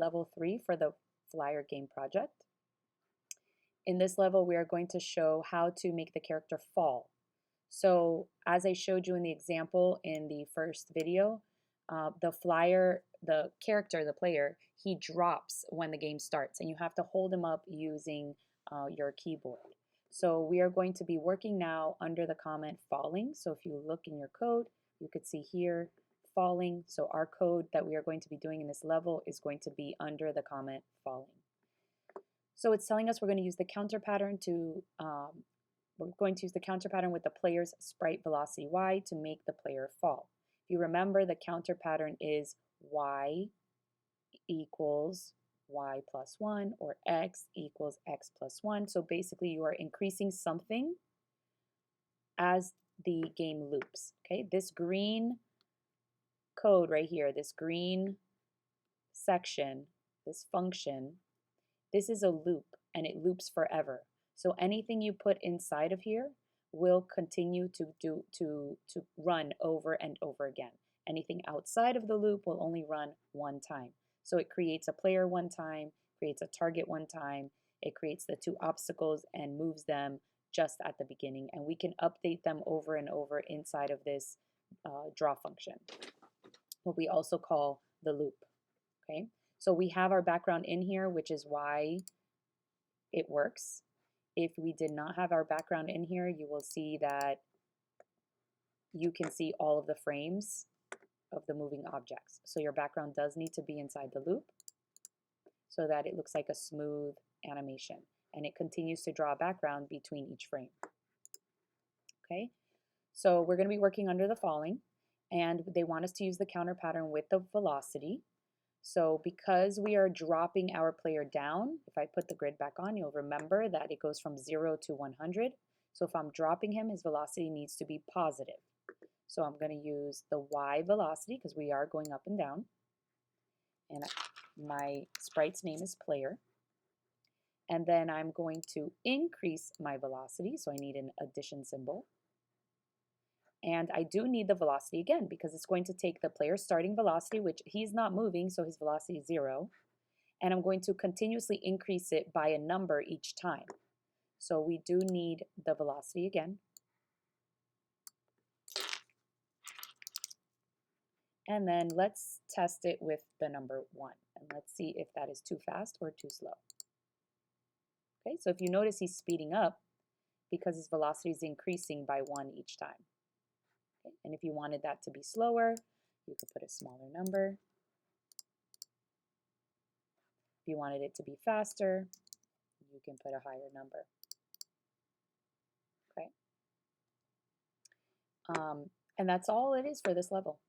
Level 3 for the FlyerGame project. In this level, we are going to show how to make the character fall. So as I showed you in the example in the first video, the character, the player, he drops when the game starts, and you have to hold him up using your keyboard. So we are going to be working now under the comment falling. So if you look in your code, you could see here falling. So our code that we are going to be doing in this level is going to be under the comment falling. So it's telling us we're going to use the counter pattern with the player's sprite velocity y to make the player fall. If you remember, the counter pattern is y equals y plus 1 or x equals x plus 1. So basically you are increasing something as the game loops. Okay, this green code right here, this green section, this function, this is a loop and it loops forever. So anything you put inside of here will continue to run over and over again. Anything outside of the loop will only run one time. So it creates a player one time, creates a target one time, it creates the two obstacles and moves them just at the beginning. And we can update them over and over inside of this draw function, what we also call the loop. Okay, so we have our background in here, which is why it works. If we did not have our background in here, you will see that you can see all of the frames of the moving objects. So your background does need to be inside the loop so that it looks like a smooth animation, and it continues to draw a background between each frame. Okay, so we're going to be working under the falling, and they want us to use the counter pattern with the velocity. So because we are dropping our player down, if I put the grid back on, you'll remember that it goes from 0 to 100. So if I'm dropping him, his velocity needs to be positive. So I'm going to use the y velocity because we are going up and down. And my sprite's name is player. And then I'm going to increase my velocity. So I need an addition symbol. And I do need the velocity again because it's going to take the player's starting velocity, which he's not moving, so his velocity is 0. And I'm going to continuously increase it by a number each time. So we do need the velocity again. And then let's test it with the number 1. And let's see if that is too fast or too slow. Okay, so if you notice he's speeding up because his velocity is increasing by 1 each time. Okay, and if you wanted that to be slower, you could put a smaller number. If you wanted it to be faster, you can put a higher number. Okay, and that's all it is for this level.